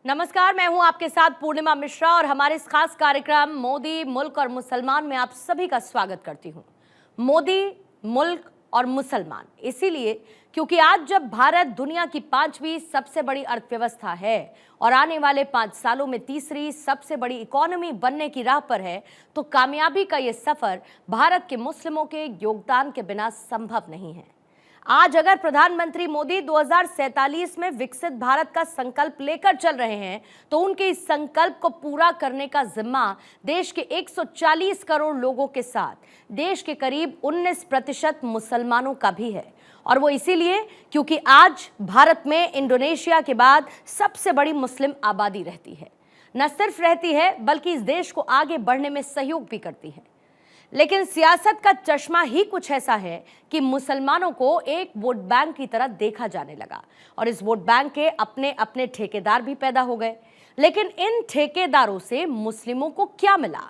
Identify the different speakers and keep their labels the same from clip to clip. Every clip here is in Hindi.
Speaker 1: नमस्कार, मैं हूं आपके साथ पूर्णिमा मिश्रा और हमारे इस खास कार्यक्रम मोदी, मुल्क और मुसलमान में आप सभी का स्वागत करती हूं। मोदी, मुल्क और मुसलमान इसीलिए क्योंकि आज जब भारत दुनिया की 5वीं सबसे बड़ी अर्थव्यवस्था है और आने वाले 5 सालों में तीसरी सबसे बड़ी इकोनॉमी बनने की राह पर है, तो कामयाबी का ये सफर भारत के मुस्लिमों के योगदान के बिना संभव नहीं है। आज अगर प्रधानमंत्री मोदी 2047 में विकसित भारत का संकल्प लेकर चल रहे हैं, तो उनके इस संकल्प को पूरा करने का जिम्मा देश के 140 करोड़ लोगों के साथ देश के करीब 19% मुसलमानों का भी है। और वो इसीलिए क्योंकि आज भारत में इंडोनेशिया के बाद सबसे बड़ी मुस्लिम आबादी रहती है। न सिर्फ रहती है बल्कि इस देश को आगे बढ़ने में सहयोग भी करती है। लेकिन सियासत का चश्मा ही कुछ ऐसा है कि मुसलमानों को एक वोट बैंक की तरह देखा जाने लगा और इस वोट बैंक के अपने अपने ठेकेदार भी पैदा हो गए। लेकिन इन ठेकेदारों से मुस्लिमों को क्या मिला,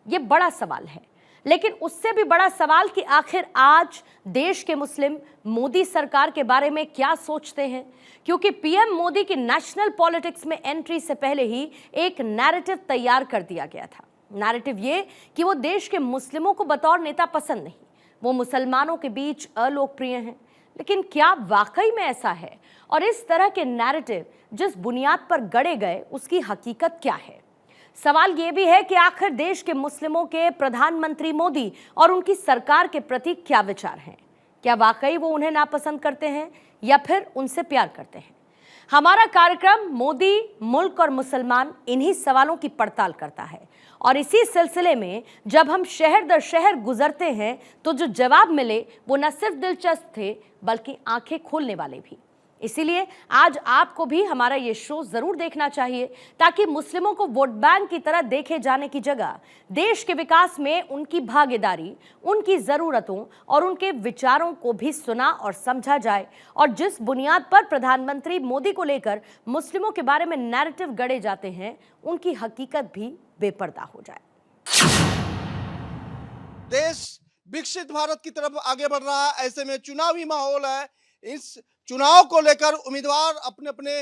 Speaker 1: ये बड़ा सवाल है। लेकिन उससे भी बड़ा सवाल कि आखिर आज देश के मुस्लिम मोदी सरकार के बारे में क्या सोचते हैं, क्योंकि पीएम मोदी की नेशनल पॉलिटिक्स में एंट्री से पहले ही एक नैरेटिव तैयार कर दिया गया था। नैरेटिव ये कि वो देश के मुस्लिमों को बतौर नेता पसंद नहीं, वो मुसलमानों के बीच अलोकप्रिय हैं। लेकिन क्या वाकई में ऐसा है? और इस तरह के नैरेटिव जिस बुनियाद पर गढ़े गए उसकी हकीकत क्या है? सवाल ये भी है कि आखिर देश के मुस्लिमों के प्रधानमंत्री मोदी और उनकी सरकार के प्रति क्या विचार हैं? क्या वाकई वो उन्हें नापसंद करते हैं या फिर उनसे प्यार करते हैं? हमारा कार्यक्रम मोदी, मुल्क और मुसलमान इन्हीं सवालों की पड़ताल करता है। और इसी सिलसिले में जब हम शहर दर शहर गुजरते हैं तो जो जवाब मिले वो न सिर्फ दिलचस्प थे बल्कि आंखें खोलने वाले भी। इसीलिए आज आपको भी हमारा ये शो जरूर देखना चाहिए ताकि मुस्लिमों को वोट बैंक की तरह देखे जाने की जगह देश के विकास में उनकी भागीदारी, उनकी जरूरतों और उनके विचारों को भी सुना और समझा जाए। और जिस बुनियाद पर प्रधानमंत्री मोदी को लेकर मुस्लिमों के बारे में नैरेटिव गढ़े जाते हैं, उनकी हकीकत भी बेपर्दा हो जाए।
Speaker 2: देश विकसित भारत की तरफ आगे बढ़ रहा है, ऐसे में चुनावी माहौल है। इस चुनाव को लेकर उम्मीदवार अपने अपने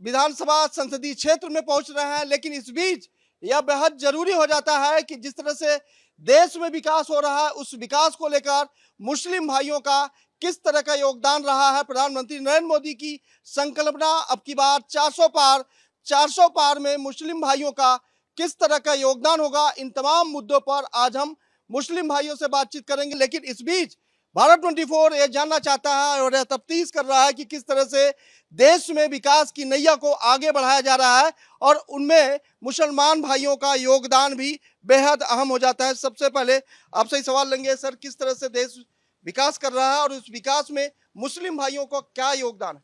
Speaker 2: विधानसभा संसदीय क्षेत्र में पहुंच रहे हैं, लेकिन इस बीच यह बेहद जरूरी हो जाता है कि जिस तरह से देश में विकास हो रहा है, उस विकास को लेकर मुस्लिम भाइयों का किस तरह का योगदान रहा है। प्रधानमंत्री नरेंद्र मोदी की संकल्पना अब की बार 400 पार में मुस्लिम भाइयों का किस तरह का योगदान होगा, इन तमाम मुद्दों पर आज हम मुस्लिम भाइयों से बातचीत करेंगे। लेकिन इस बीच भारत 24 ये जानना चाहता है और यह तफ्तीश कर रहा है कि किस तरह से देश में विकास की नैया को आगे बढ़ाया जा रहा है और उनमें मुसलमान भाइयों का योगदान भी बेहद अहम हो जाता है। सबसे पहले आपसे ही सवाल लेंगे, सर, किस तरह से देश विकास कर रहा है और उस विकास में मुस्लिम भाइयों का क्या योगदान है?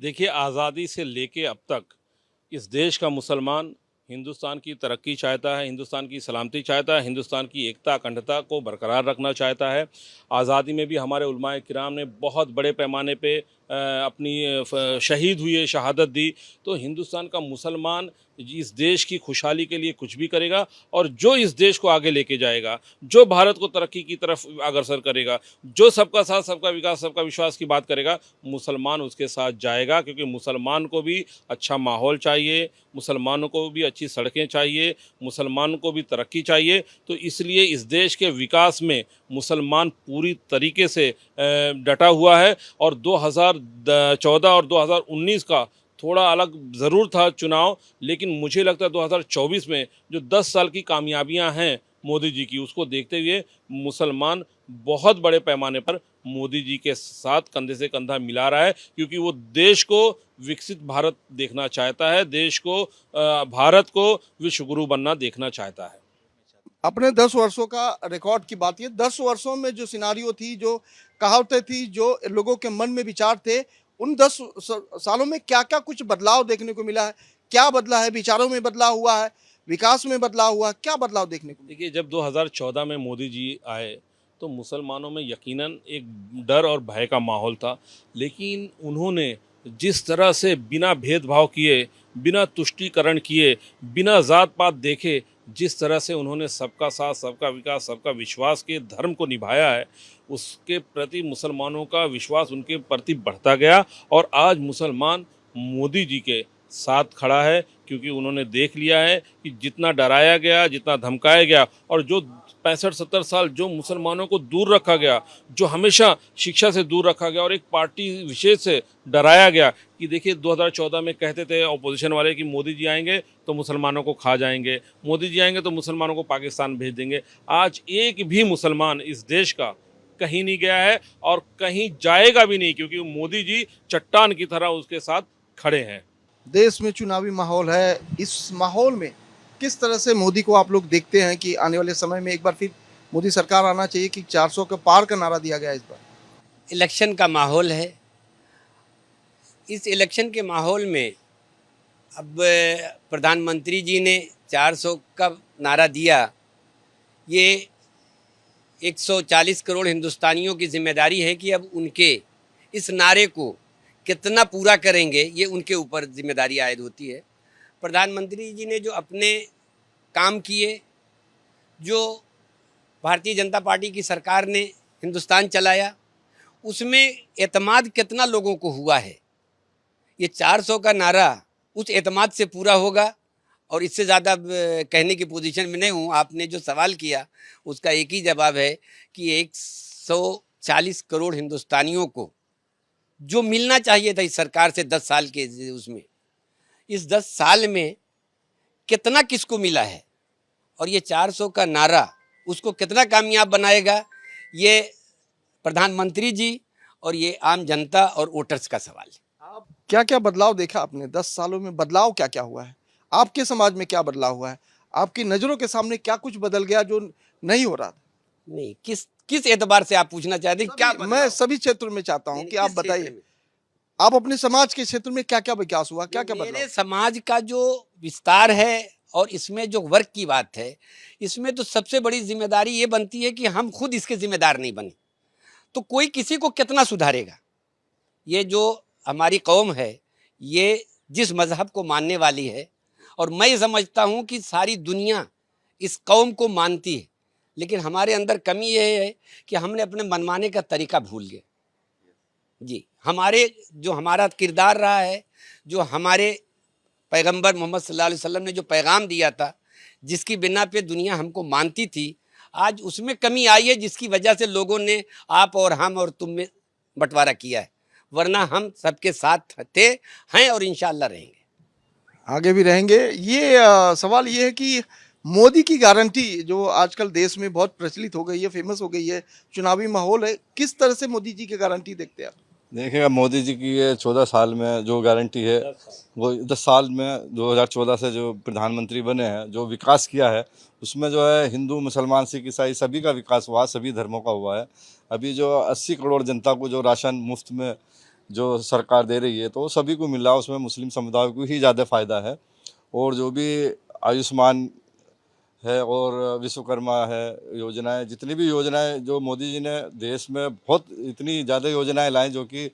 Speaker 3: देखिए, आज़ादी से लेके अब तक इस देश का मुसलमान हिंदुस्तान की तरक्की चाहता है, हिंदुस्तान की सलामती चाहता है, हिंदुस्तान की एकता अखंडता को बरकरार रखना चाहता है। आज़ादी में भी हमारे उलमाए किराम ने बहुत बड़े पैमाने पे अपनी शहीद हुए, शहादत दी। तो हिंदुस्तान का मुसलमान इस देश की खुशहाली के लिए कुछ भी करेगा और जो इस देश को आगे लेके जाएगा, जो भारत को तरक्की की तरफ अग्रसर करेगा, जो सबका साथ सबका विकास सबका विश्वास की बात करेगा, मुसलमान उसके साथ जाएगा। क्योंकि मुसलमान को भी अच्छा माहौल चाहिए, मुसलमानों को भी अच्छी सड़कें चाहिए, मुसलमानों को भी तरक्की चाहिए। तो इसलिए इस देश के विकास में मुसलमान पूरी तरीके से डटा हुआ है। और 2014 और 2019 का थोड़ा अलग ज़रूर था चुनाव, लेकिन मुझे लगता है 2024 में जो 10 साल की कामयाबियां हैं मोदी जी की, उसको देखते हुए मुसलमान बहुत बड़े पैमाने पर मोदी जी के साथ कंधे से कंधा मिला रहा है। क्योंकि वो देश को विकसित भारत देखना चाहता है, देश को भारत को विश्व गुरु बनना देखना चाहता है।
Speaker 2: अपने 10 वर्षों का रिकॉर्ड की बात है। 10 वर्षों में जो सिनारियो थी, जो कहावतें थी, जो लोगों के मन में विचार थे, उन 10 सालों में क्या क्या कुछ बदलाव देखने को मिला है? क्या बदला है? विचारों में बदलाव हुआ है, विकास में बदलाव हुआ, क्या बदलाव देखने को?
Speaker 3: देखिए, जब 2014 में मोदी जी आए तो मुसलमानों में यकीनन एक डर और भय का माहौल था। लेकिन उन्होंने जिस तरह से बिना भेदभाव किए, बिना तुष्टीकरण किए, बिना जात पात देखे, जिस तरह से उन्होंने सबका साथ सबका विकास सबका विश्वास के धर्म को निभाया है, उसके प्रति मुसलमानों का विश्वास उनके प्रति बढ़ता गया। और आज मुसलमान मोदी जी के साथ खड़ा है, क्योंकि उन्होंने देख लिया है कि जितना डराया गया, जितना धमकाया गया और जो 65-70 साल जो मुसलमानों को दूर रखा गया, जो हमेशा शिक्षा से दूर रखा गया और एक पार्टी विशेष से डराया गया कि देखिए 2014 में कहते थे अपोजिशन वाले कि मोदी जी आएंगे तो मुसलमानों को खा जाएंगे, मोदी जी आएंगे तो मुसलमानों को पाकिस्तान भेज देंगे। आज एक भी मुसलमान इस देश का कहीं नहीं गया है और कहीं जाएगा भी नहीं, क्योंकि मोदी जी चट्टान की तरह उसके साथ खड़े हैं।
Speaker 2: देश में चुनावी माहौल है, इस माहौल में किस तरह से मोदी को आप लोग देखते हैं कि आने वाले समय में एक बार फिर मोदी सरकार आना चाहिए कि 400 के पार का नारा दिया गया इस बार?
Speaker 4: इलेक्शन का माहौल है। इस इलेक्शन के माहौल में अब प्रधानमंत्री जी ने 400 का नारा दिया। ये 140 करोड़ हिंदुस्तानियों की जिम्मेदारी है कि अब उनके इस नारे को कितना पूरा करेंगे, ये उनके ऊपर जिम्मेदारी आयद होती है। प्रधानमंत्री जी ने जो अपने काम किए, जो भारतीय जनता पार्टी की सरकार ने हिंदुस्तान चलाया, उसमें एतमाद कितना लोगों को हुआ है, ये 400 का नारा उस एतमाद से पूरा होगा। और इससे ज़्यादा कहने की पोजीशन में नहीं हूँ। आपने जो सवाल किया उसका एक ही जवाब है कि 140 करोड़ हिंदुस्तानियों को जो मिलना चाहिए था इस सरकार से 10 साल के उसमें, इस 10 साल में कितना किसको मिला है और ये 400 का नारा उसको कितना कामयाब बनाएगा, ये प्रधानमंत्री जी और ये आम जनता और वोटर्स का सवाल है।
Speaker 2: आप क्या क्या बदलाव देखा आपने 10 सालों में? बदलाव क्या क्या हुआ है आपके समाज में? क्या बदलाव हुआ है आपकी नजरों के सामने? क्या कुछ बदल गया जो नहीं हो रहा था?
Speaker 4: नहीं, किस एतबार से आप पूछना चाहते हैं? क्या
Speaker 2: मैं सभी क्षेत्रों में चाहता हूं कि आप बताइए, आप अपने समाज के क्षेत्र में क्या क्या विकास हुआ, क्या क्या
Speaker 4: मेरे
Speaker 2: बदलाव?
Speaker 4: समाज का जो विस्तार है और इसमें जो वर्क की बात है, इसमें तो सबसे बड़ी जिम्मेदारी ये बनती है कि हम खुद इसके जिम्मेदार नहीं बने तो कोई किसी को कितना सुधारेगा। ये जो हमारी कौम है, ये जिस मजहब को मानने वाली है, और मैं ये समझता हूँ कि सारी दुनिया इस कौम को मानती है, लेकिन हमारे अंदर कमी ये है कि हमने अपने मनमाने का तरीका भूल गए। जी, हमारा किरदार रहा है, जो हमारे पैगंबर मोहम्मद सल्लल्लाहु अलैहि वसल्लम ने जो पैगाम दिया था, जिसकी बिना पे दुनिया हमको मानती थी, आज उसमें कमी आई है, जिसकी वजह से लोगों ने आप और हम और तुम में बंटवारा किया है। वरना हम सबके साथ थे, हैं और इंशाअल्लाह रहेंगे,
Speaker 2: आगे भी रहेंगे। ये सवाल ये है कि मोदी की गारंटी जो आजकल देश में बहुत प्रचलित हो गई है, फेमस हो गई है, चुनावी माहौल है, किस तरह से मोदी जी की गारंटी देखते हैं आप?
Speaker 5: देखिएगा, मोदी जी की ये 14 साल में जो गारंटी है, वो 10 साल में 2014 से जो प्रधानमंत्री बने हैं, जो विकास किया है, उसमें जो है हिंदू, मुसलमान, सिख, ईसाई सभी का विकास हुआ, सभी धर्मों का हुआ है। अभी जो 80 करोड़ जनता को जो राशन मुफ्त में जो सरकार दे रही है, तो वो सभी को मिल रहा है, उसमें मुस्लिम समुदाय को ही ज़्यादा फ़ायदा है। और जो भी आयुष्मान है और विश्वकर्मा है योजनाएं, जितनी भी योजनाएं जो मोदी जी ने देश में बहुत इतनी ज़्यादा योजनाएं लाई, जो कि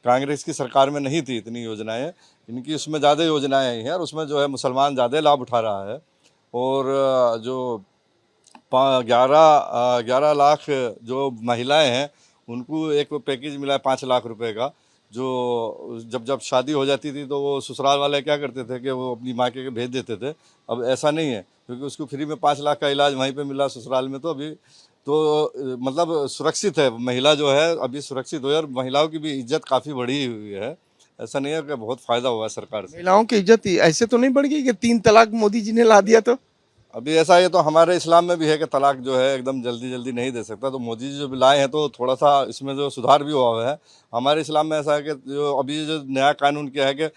Speaker 5: कांग्रेस की सरकार में नहीं थी इतनी योजनाएं, इनकी उसमें ज़्यादा योजनाएं आई हैं और उसमें जो है मुसलमान ज़्यादा लाभ उठा रहा है। और जो 11 लाख जो महिलाएं हैं, उनको एक पैकेज मिला है 5 लाख रुपए का, जो जब शादी हो जाती थी तो वो ससुराल वाले क्या करते थे कि वो अपनी माँ के भेज देते थे। अब ऐसा नहीं है, क्योंकि उसको फ्री में 5 लाख का इलाज वहीं पे मिला ससुराल में। तो अभी तो मतलब सुरक्षित है, महिला जो है अभी सुरक्षित हुई और महिलाओं की भी इज्जत काफ़ी बढ़ी हुई है। ऐसा नहीं है कि बहुत फ़ायदा हुआ है सरकार से।
Speaker 2: महिलाओं की इज्जत ऐसे तो नहीं बढ़ गई कि 3 तलाक मोदी जी ने ला दिया? तो
Speaker 5: अभी ऐसा है, तो हमारे इस्लाम में भी है कि तलाक जो है एकदम जल्दी नहीं दे सकता। तो मोदी जी जो भी लाए हैं तो थोड़ा सा इसमें जो सुधार भी हुआ है। हमारे इस्लाम में ऐसा है कि जो अभी जो नया कानून किया है कि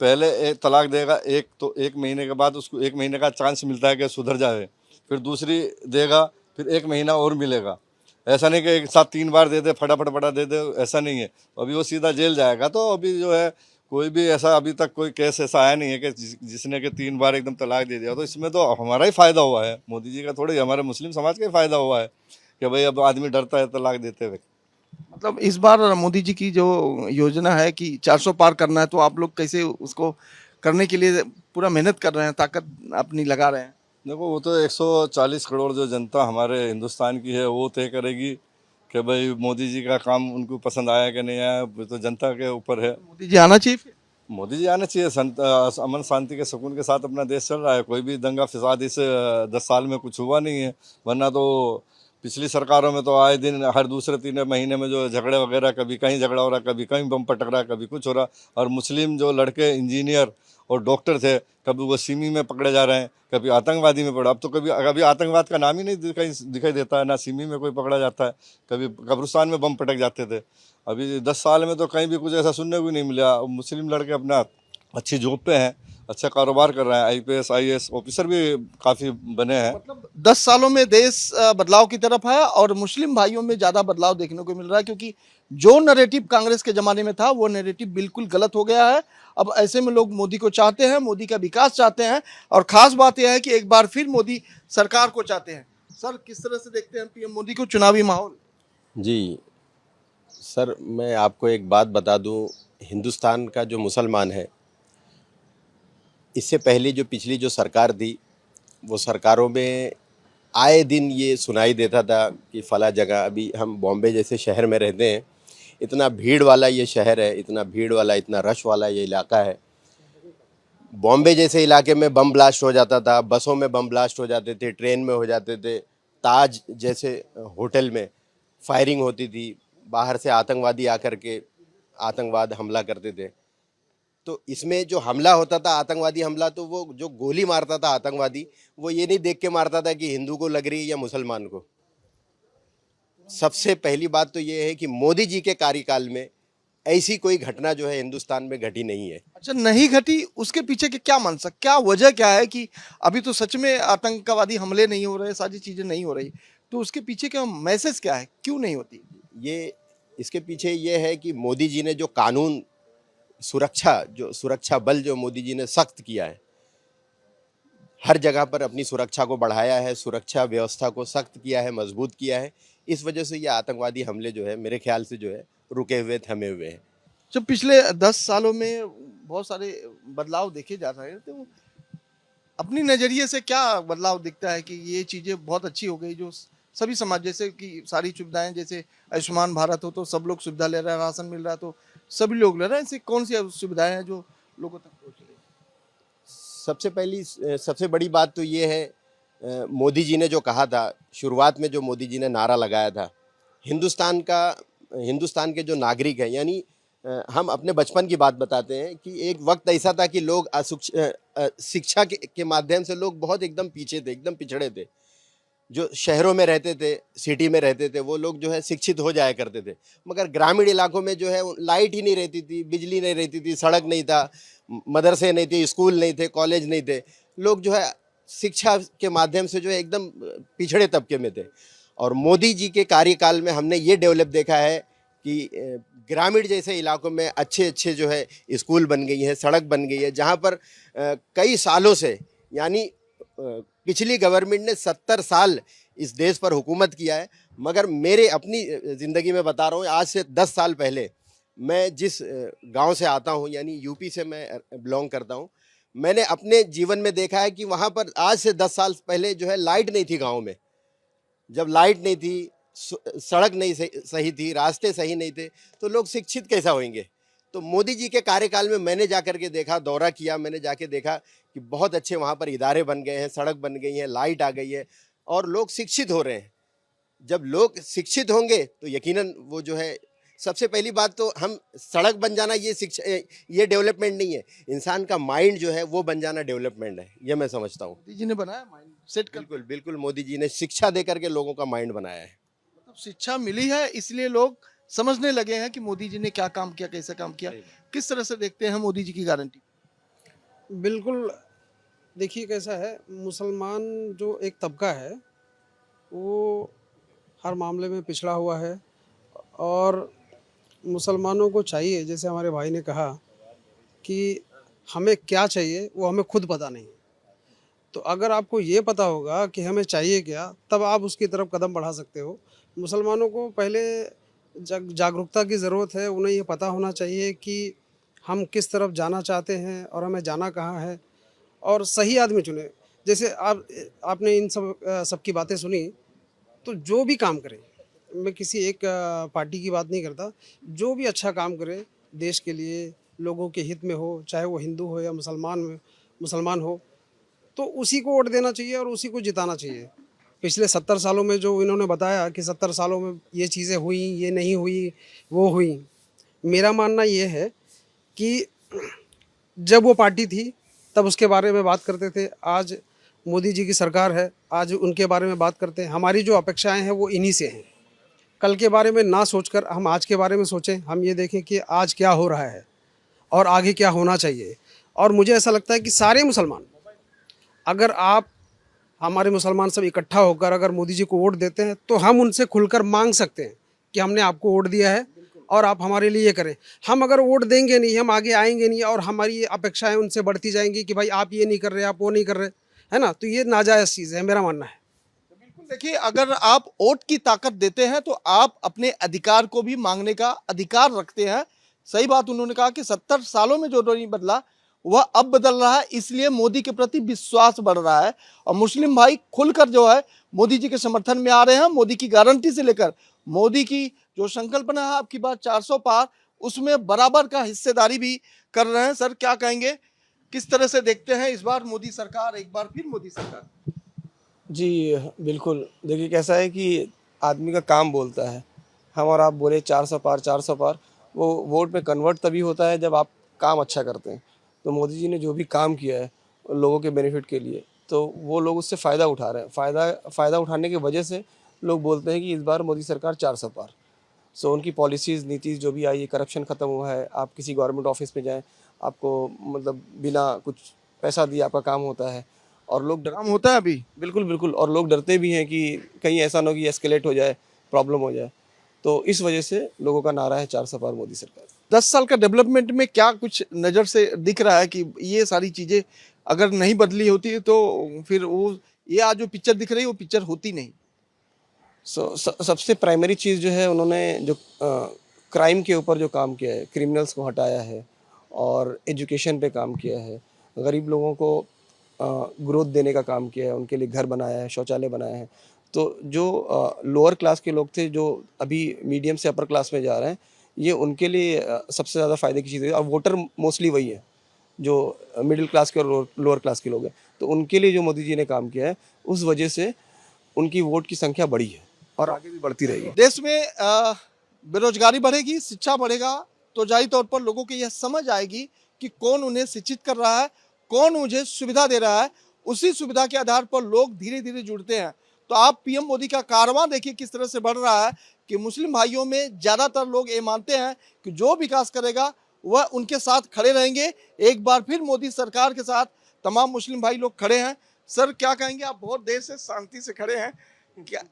Speaker 5: पहले एक तलाक देगा, एक तो 1 महीने के बाद उसको 1 महीने का चांस मिलता है कि सुधर जाए, फिर दूसरी देगा, फिर 1 महीना और मिलेगा। ऐसा नहीं कि एक साथ 3 बार दे दे, फटाफट दे दे, ऐसा नहीं है। अभी वो सीधा जेल जाएगा। तो अभी जो है कोई भी ऐसा अभी तक कोई केस ऐसा आया नहीं है कि जिसने कि 3 बार एकदम तलाक दे दिया। तो इसमें तो हमारा ही फ़ायदा हुआ है, मोदी जी का थोड़ी, हमारे मुस्लिम समाज का ही फ़ायदा हुआ है कि भाई अब आदमी डरता है तलाक देते हुए।
Speaker 2: मतलब इस बार मोदी जी की जो योजना है कि 400 पार करना है, तो आप लोग कैसे उसको करने के लिए पूरा मेहनत कर रहे हैं, ताकत अपनी लगा रहे हैं?
Speaker 5: देखो, वो तो 140 करोड़ जो जनता हमारे हिंदुस्तान की है वो तय करेगी कि भाई मोदी जी का काम उनको पसंद आया कि नहीं आया, तो जनता के ऊपर है।
Speaker 2: मोदी जी आना चाहिए फिर?
Speaker 5: मोदी जी आने चाहिए। अमन शांति के सुकून के साथ अपना देश चल रहा है। कोई भी दंगा फसाद इस 10 साल में कुछ हुआ नहीं है। वरना तो पिछली सरकारों में तो आए दिन हर दूसरे तीन महीने में जो झगड़े वगैरह, कभी कहीं झगड़ा हो रहा, कभी कहीं बम पटक रहा, कभी कुछ हो रहा। और मुस्लिम जो लड़के इंजीनियर और डॉक्टर थे, कभी वो सिमी में पकड़े जा रहे हैं, कभी आतंकवादी में पड़ा। अब तो कभी आतंकवाद का नाम ही नहीं दिखाई देता है, ना सिमी में कोई पकड़ा जाता है। कभी कब्रिस्तान में बम पटक जाते थे। अभी 10 साल में तो कहीं भी कुछ ऐसा सुनने को नहीं मिला। मुस्लिम लड़के अपना अच्छी जॉब पे हैं, अच्छा कारोबार कर रहे हैं। IPS IAS ऑफिसर भी काफ़ी बने हैं।
Speaker 2: मतलब 10 सालों में देश बदलाव की तरफ है और मुस्लिम भाइयों में ज्यादा बदलाव देखने को मिल रहा है, क्योंकि जो नैरेटिव कांग्रेस के जमाने में था वो नैरेटिव बिल्कुल गलत हो गया है। अब ऐसे में लोग मोदी को चाहते हैं, मोदी का विकास चाहते हैं, और खास बात यह है कि एक बार फिर मोदी सरकार को चाहते हैं। सर, किस तरह से देखते हैं PM मोदी को, चुनावी माहौल?
Speaker 6: जी सर, मैं आपको एक बात बता दूं, हिंदुस्तान का जो मुसलमान है, इससे पहले जो पिछली जो सरकार थी, वो सरकारों में आए दिन ये सुनाई देता था कि फला जगह, अभी हम बॉम्बे जैसे शहर में रहते हैं, इतना भीड़ वाला ये शहर है, इतना भीड़ वाला, इतना रश वाला ये इलाका है। बॉम्बे जैसे इलाके में बम ब्लास्ट हो जाता था, बसों में बम ब्लास्ट हो जाते थे, ट्रेन में हो जाते थे, ताज जैसे होटल में फायरिंग होती थी, बाहर से आतंकवादी आकर के आतंकवाद हमला करते थे। तो इसमें जो हमला होता था, आतंकवादी हमला, तो वो जो गोली मारता था आतंकवादी, वो ये नहीं देख के मारता था कि हिंदू को लग रही है या मुसलमान को। सबसे पहली बात तो ये है कि मोदी जी के कार्यकाल में ऐसी कोई घटना जो है हिंदुस्तान में घटी नहीं है।
Speaker 2: अच्छा, नहीं घटी, उसके पीछे के क्या मंशा, क्या वजह क्या है कि अभी तो सच में आतंकवादी हमले नहीं हो रहे, सारी चीजें नहीं हो रही, तो उसके पीछे का मैसेज क्या है, क्यों नहीं होती?
Speaker 6: ये इसके पीछे ये है कि मोदी जी ने जो कानून सुरक्षा बल जो मोदी जी ने सख्त किया है, हर जगह पर अपनी सुरक्षा को बढ़ाया है, सुरक्षा व्यवस्था को सख्त किया है, मजबूत किया है। इस वजह से ये आतंकवादी हमले जो है, मेरे ख्याल से जो है, रुके हुए, थमे हुए हैं।
Speaker 2: जब पिछले 10 सालों में बहुत सारे बदलाव देखे जा रहे हैं, तो अपनी नजरिए से क्या बदलाव दिखता है कि ये चीजें बहुत अच्छी हो गई, जो सभी समाज, जैसे कि सारी सुविधाएं, जैसे आयुष्मान भारत हो तो सब लोग सुविधा ले रहे हैं, राशन मिल रहा है तो सभी लोग ले रहे हैं, ऐसी कौन सी सुविधाएं हैं जो लोगों तक पहुंच रही है?
Speaker 6: सबसे बड़ी बात तो ये है, मोदी जी ने जो कहा था शुरुआत में, जो मोदी जी ने नारा लगाया था, हिंदुस्तान के जो नागरिक हैं, यानी हम अपने बचपन की बात बताते हैं कि एक वक्त ऐसा था कि लोग शिक्षा के माध्यम से लोग बहुत एकदम पीछे थे, एकदम पिछड़े थे। जो शहरों में रहते थे, सिटी में रहते थे, वो लोग जो है शिक्षित हो जाया करते थे, मगर ग्रामीण इलाकों में जो है लाइट ही नहीं रहती थी, बिजली नहीं रहती थी, सड़क नहीं था, मदरसे नहीं थे, स्कूल नहीं थे, कॉलेज नहीं थे। लोग जो है शिक्षा के माध्यम से जो है एकदम पिछड़े तबके में थे। और मोदी जी के कार्यकाल में हमने ये डेवलप देखा है कि ग्रामीण जैसे इलाकों में अच्छे अच्छे जो है स्कूल बन गई हैं, सड़क बन गई है, जहाँ पर कई सालों से, यानी पिछली गवर्नमेंट ने 70 साल इस देश पर हुकूमत किया है, मगर मेरे अपनी ज़िंदगी में बता रहा हूँ, आज से 10 साल पहले मैं जिस गांव से आता हूँ, यानी यूपी से मैं बिलोंग करता हूँ, मैंने अपने जीवन में देखा है कि वहाँ पर आज से 10 साल पहले जो है लाइट नहीं थी गाँव में। जब लाइट नहीं थी, सड़क नहीं सही थी, रास्ते सही नहीं थे, तो लोग शिक्षित कैसा होंगे? तो मोदी जी के कार्यकाल में मैंने जाकर के देखा, दौरा किया, मैंने जाके देखा कि बहुत अच्छे वहाँ पर इदारे बन गए हैं, सड़क बन गई है, लाइट आ गई है और लोग शिक्षित हो रहे हैं। जब लोग शिक्षित होंगे तो यकीनन वो जो है, सबसे पहली बात तो हम सड़क बन जाना ये डेवलपमेंट नहीं है, इंसान का माइंड जो है वो बन जाना डेवलपमेंट है, ये मैं समझता हूँ।
Speaker 2: मोदी जी ने बनाया माइंड सेट कर।
Speaker 6: बिल्कुल बिल्कुल, मोदी जी ने शिक्षा दे करके लोगों का माइंड बनाया है।
Speaker 2: मतलब शिक्षा मिली है, इसलिए लोग समझने लगे हैं कि मोदी जी ने क्या काम किया, कैसे काम किया। किस तरह से देखते हैं मोदी जी की गारंटी?
Speaker 7: बिल्कुल, देखिए कैसा है, मुसलमान जो एक तबका है वो हर मामले में पिछड़ा हुआ है, और मुसलमानों को चाहिए, जैसे हमारे भाई ने कहा कि हमें क्या चाहिए वो हमें खुद पता नहीं। तो अगर आपको ये पता होगा कि हमें चाहिए क्या, तब आप उसकी तरफ कदम बढ़ा सकते हो। मुसलमानों को पहले जागरूकता की ज़रूरत है, उन्हें ये पता होना चाहिए कि हम किस तरफ जाना चाहते हैं और हमें जाना कहाँ है, और सही आदमी चुने। जैसे आपने इन सब की बातें सुनी, तो जो भी काम करें, मैं किसी एक पार्टी की बात नहीं करता, जो भी अच्छा काम करे देश के लिए, लोगों के हित में हो, चाहे वो हिंदू हो या मुसलमान हो, तो उसी को वोट देना चाहिए और उसी को जिताना चाहिए। पिछले 70 सालों में जो इन्होंने बताया कि 70 सालों में ये चीज़ें हुई, ये नहीं हुई, वो हुई, मेरा मानना ये है कि जब वो पार्टी थी तब उसके बारे में बात करते थे, आज मोदी जी की सरकार है, आज उनके बारे में बात करते हैं। हमारी जो अपेक्षाएं हैं वो इन्हीं से हैं। कल के बारे में ना सोचकर हम आज के बारे में सोचें, हम ये देखें कि आज क्या हो रहा है और आगे क्या होना चाहिए। और मुझे ऐसा लगता है कि सारे मुसलमान, अगर आप हमारे मुसलमान सब इकट्ठा होकर अगर मोदी जी को वोट देते हैं तो हम उनसे खुलकर मांग सकते हैं कि हमने आपको वोट दिया है और आप हमारे लिए ये करें। हम अगर वोट देंगे नहीं, हम आगे आएंगे नहीं और हमारी ये अपेक्षाएं उनसे बढ़ती जाएंगी कि भाई आप ये नहीं कर रहे, आप वो नहीं कर रहे, है ना, तो ये नाजायज़ चीज़ है, मेरा मानना है।
Speaker 2: बिल्कुल, देखिए अगर आप वोट की ताकत देते हैं तो आप अपने अधिकार को भी मांगने का अधिकार रखते हैं। सही बात उन्होंने कहा कि 70 सालों में जो नहीं बदला वह अब बदल रहा है, इसलिए मोदी के प्रति विश्वास बढ़ रहा है और मुस्लिम भाई खुलकर जो है मोदी जी के समर्थन में आ रहे हैं। मोदी की गारंटी से लेकर मोदी की जो संकल्पना है आपकी बात 400 पार, उसमें बराबर का हिस्सेदारी भी कर रहे हैं। सर क्या कहेंगे, किस तरह से देखते हैं इस बार मोदी सरकार, एक बार फिर मोदी सरकार?
Speaker 8: जी, बिल्कुल। देखिए कैसा है कि आदमी का काम बोलता है। हम और आप बोले 400 पार, 400 पार, वो वोट में कन्वर्ट तभी होता है जब आप काम अच्छा करते हैं। तो मोदी जी ने जो भी काम किया है लोगों के बेनिफिट के लिए, तो वो लोग उससे फ़ायदा उठा रहे हैं। फ़ायदा उठाने की वजह से लोग बोलते हैं कि इस बार मोदी सरकार 400 पार। सो उनकी पॉलिसीज़, नीतीज़ जो भी आई है, करप्शन ख़त्म हुआ है। आप किसी गवर्नमेंट ऑफिस में जाएँ, आपको मतलब बिना कुछ पैसा दिए आपका काम होता है और लोग
Speaker 2: काम होता है अभी?
Speaker 8: बिल्कुल, बिल्कुल। और लोग डरते भी हैं कि कहीं ऐसा ना हो कि एस्केलेट हो जाए, प्रॉब्लम हो जाए। तो इस वजह से लोगों का नारा है 400 पार मोदी सरकार।
Speaker 2: 10 साल का डेवलपमेंट में क्या कुछ नज़र से दिख रहा है कि ये सारी चीज़ें अगर नहीं बदली होती तो फिर वो ये आज जो पिक्चर दिख रही है वो पिक्चर होती नहीं?
Speaker 8: सबसे प्राइमरी चीज़ जो है, उन्होंने जो क्राइम के ऊपर जो काम किया है, क्रिमिनल्स को हटाया है और एजुकेशन पे काम किया है, गरीब लोगों को ग्रोथ देने का काम किया है, उनके लिए घर बनाया है, शौचालय बनाए हैं। तो जो लोअर क्लास के लोग थे जो अभी मीडियम से अपर क्लास में जा रहे हैं, ये उनके लिए सबसे ज़्यादा फ़ायदे की चीज़ है। और वोटर मोस्टली वही है जो मिडिल क्लास के और लोअर क्लास के लोग हैं। तो उनके लिए जो मोदी जी ने काम किया है, उस वजह से उनकी वोट की संख्या बढ़ी है और आगे भी बढ़ती रहेगी।
Speaker 2: देश में बेरोजगारी बढ़ेगी, शिक्षा बढ़ेगा तो जाहिर तौर पर लोगों की यह समझ आएगी कि कौन उन्हें शिक्षित कर रहा है, कौन मुझे सुविधा दे रहा है। उसी सुविधा के आधार पर लोग धीरे धीरे जुड़ते हैं। तो आप पीएम मोदी का कारवां देखिए किस तरह से बढ़ रहा है कि मुस्लिम भाइयों में ज़्यादातर लोग ये मानते हैं कि जो विकास करेगा वह उनके साथ खड़े रहेंगे। एक बार फिर मोदी सरकार के साथ तमाम मुस्लिम भाई लोग खड़े हैं। सर क्या कहेंगे, आप बहुत देर से शांति से खड़े हैं, क्या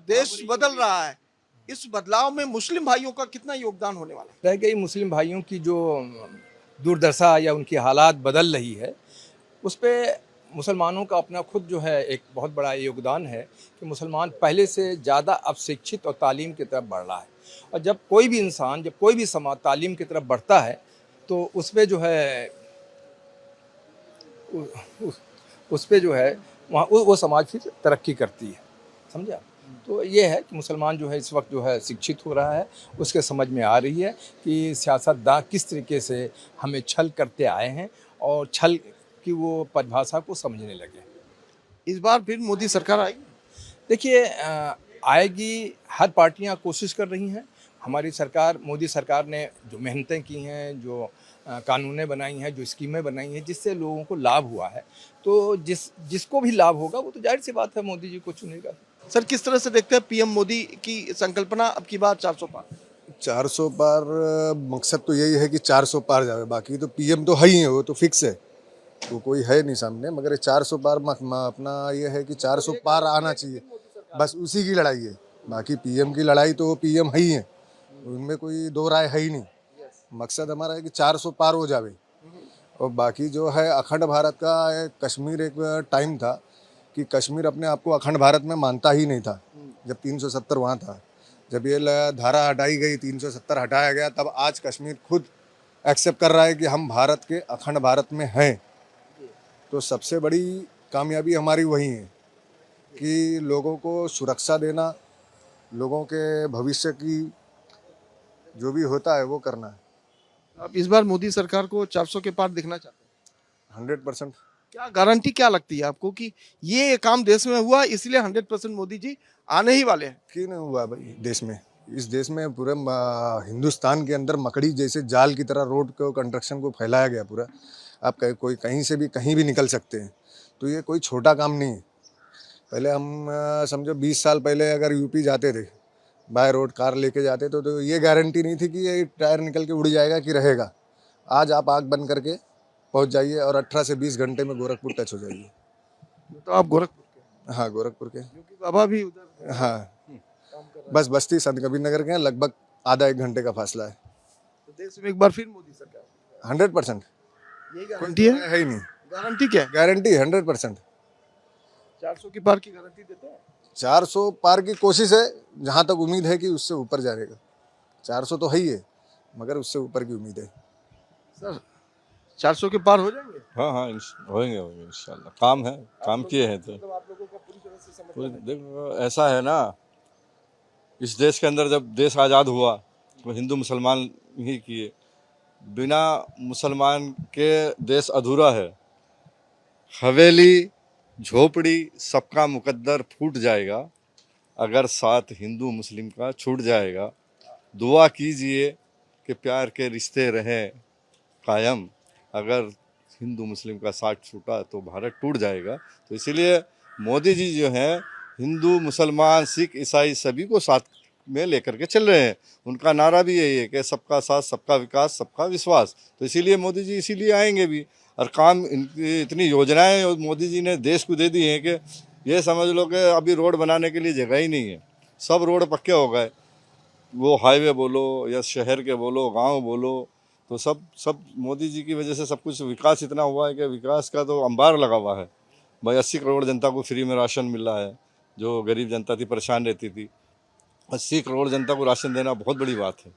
Speaker 2: देश बदल रहा है, इस बदलाव में मुस्लिम भाइयों का कितना योगदान होने वाला है?
Speaker 9: रह गई मुस्लिम भाइयों की जो दुर्दशा या उनकी हालात बदल रही है, उस पे मुसलमानों का अपना खुद जो है एक बहुत बड़ा योगदान है कि मुसलमान पहले से ज़्यादा अब शिक्षित और तालीम की तरफ बढ़ रहा है। और जब कोई भी इंसान, जब कोई भी समाज तालीम की तरफ बढ़ता है तो उस पे जो है उस पे जो है वहाँ वो समाज फिर तरक्की करती है, समझा। तो ये है कि मुसलमान जो है इस वक्त जो है शिक्षित हो रहा है, उसके समझ में आ रही है कि सियासतदान किस तरीके से हमें छल करते आए हैं और छल की वो परिभाषा को समझने लगे।
Speaker 2: इस बार फिर मोदी सरकार आएगी?
Speaker 9: देखिए आएगी, हर पार्टियां कोशिश कर रही हैं। हमारी सरकार, मोदी सरकार ने जो मेहनतें की हैं, जो कानूनें बनाई हैं, जो स्कीमें बनाई हैं, जिससे लोगों को लाभ हुआ है, तो जिसको भी लाभ होगा वो तो जाहिर सी बात है मोदी जी को चुनेगा।
Speaker 2: सर किस तरह से देखते हैं पीएम मोदी की संकल्पना अब की बार 400 पार?
Speaker 10: 400 पार मकसद तो यही है कि 400 पार जाए, बाकी तो पीएम तो है ही है, वो तो फिक्स है, वो कोई है नहीं सामने। मगर 400 पार अपना ये है कि 400 पार आना चाहिए, बस उसी की लड़ाई है। बाकी पीएम की लड़ाई तो पीएम है ही है, उनमें कोई दो राय है ही नहीं। मकसद हमारा है कि 400 पार हो जावे। और बाकी जो है अखंड भारत का, कश्मीर एक टाइम था कि कश्मीर अपने आप को अखंड भारत में मानता ही नहीं था जब 370 वहाँ था। जब ये धारा हटाई गई, 370 हटाया गया, तब आज कश्मीर खुद एक्सेप्ट कर रहा है कि हम भारत के अखंड भारत में हैं। तो सबसे बड़ी कामयाबी हमारी वही है कि लोगों को सुरक्षा देना, लोगों के भविष्य की जो भी होता है वो करना है।
Speaker 2: आप इस बार मोदी सरकार को 400 के पार देखना चाहते हैं?
Speaker 10: 100%।
Speaker 2: क्या गारंटी क्या लगती है आपको कि ये काम देश में हुआ इसलिए 100% मोदी जी आने ही वाले हैं?
Speaker 10: क्यों नहीं हुआ भाई देश में? इस देश में पूरे हिंदुस्तान के अंदर मकड़ी जैसे जाल की तरह रोड को कंस्ट्रक्शन को फैलाया गया पूरा। आप कोई कहीं से भी कहीं भी निकल सकते हैं, तो ये कोई छोटा काम नहीं है। पहले हम समझो 20 साल पहले अगर यूपी जाते थे बाय रोड कार लेके जाते तो ये गारंटी नहीं थी कि ये टायर निकल के उड़ जाएगा कि रहेगा। आज आप आग बंद करके पहुंच जाइए और 18 से 20 घंटे में गोरखपुर टच हो जाइए।
Speaker 2: तो आप गोरखपुर के?
Speaker 10: हाँ, गोरखपुर के।
Speaker 2: क्योंकि बाबा भी उधर
Speaker 10: हाँ, बस बस्ती संत कबीर नगर के हैं, लगभग आधा 1 घंटे का फासला है।
Speaker 2: तो देश में एक बार फिर मोदी सरकार
Speaker 10: 100%।
Speaker 2: यही गारंटी है?
Speaker 10: है ही नहीं।
Speaker 2: गारंटी क्या है?
Speaker 10: गारंटी 100%।
Speaker 2: 400 की पार की गारंटी देते हैं?
Speaker 10: 400 पार की कोशिश है, जहाँ तक उम्मीद है कि उससे ऊपर जाएगा। 400 तो है ही है, मगर उससे ऊपर की उम्मीद है।
Speaker 2: सर 400 के पार हो जाएंगे?
Speaker 5: हाँ हाँ, होएंगे होएंगे इंशाल्लाह। काम है, काम किए हैं तो।
Speaker 2: मतलब आप लोगों का पूरी तरह से समर्थन है।
Speaker 5: देखो ऐसा है ना, इस देश के अंदर जब देश आज़ाद हुआ तो हिंदू मुसलमान ही किए। बिना मुसलमान के देश अधूरा है। हवेली झोपड़ी सबका मुकद्दर फूट जाएगा अगर साथ हिंदू मुस्लिम का छूट जाएगा। दुआ कीजिए कि प्यार के रिश्ते रहें कायम, अगर हिंदू मुस्लिम का साथ छूटा तो भारत टूट जाएगा। तो इसीलिए मोदी जी जो हैं हिंदू मुसलमान सिख ईसाई सभी को साथ में लेकर के चल रहे हैं। उनका नारा भी यही है कि सबका साथ सबका विकास सबका विश्वास। तो इसीलिए मोदी जी इसीलिए आएंगे भी। और काम इनकी इतनी योजनाएं मोदी जी ने देश को दे दी हैं कि ये समझ लो कि अभी रोड बनाने के लिए जगह ही नहीं है। सब रोड पक्के हो गए, वो हाईवे बोलो या शहर के बोलो गांव बोलो, तो सब मोदी जी की वजह से सब कुछ विकास इतना हुआ है कि विकास का तो अंबार लगा हुआ है भाई। 80 करोड़ जनता को फ्री में राशन मिल रहा है, जो गरीब जनता थी परेशान रहती थी। 80 करोड़ जनता को राशन देना बहुत बड़ी बात है।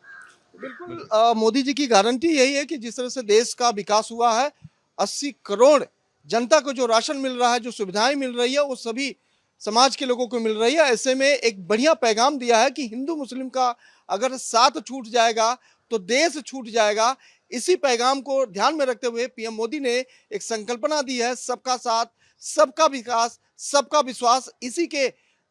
Speaker 2: बिल्कुल मोदी जी की गारंटी यही है कि जिस तरह से देश का विकास हुआ है, 80 करोड़ जनता को जो राशन मिल रहा है, जो सुविधाएं मिल रही है, वो सभी समाज के लोगों को मिल रही है। ऐसे में एक बढ़िया पैगाम दिया है कि हिंदू मुस्लिम का अगर साथ छूट जाएगा तो देश छूट जाएगा। इसी पैगाम को ध्यान में रखते हुए पीएम मोदी ने एक संकल्पना दी है, सबका साथ सबका विकास सबका विश्वास। इसी के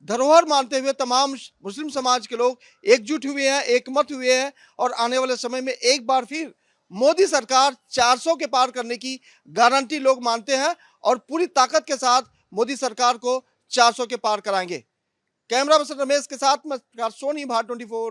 Speaker 2: धरोहर मानते हुए तमाम मुस्लिम समाज के लोग एकजुट हुए हैं, एकमत हुए हैं और आने वाले समय में एक बार फिर मोदी सरकार 400 के पार करने की गारंटी लोग मानते हैं और पूरी ताकत के साथ मोदी सरकार को 400 के पार कराएंगे। कैमरा पर्सन रमेश के साथ मैं सोनी, भारत 24।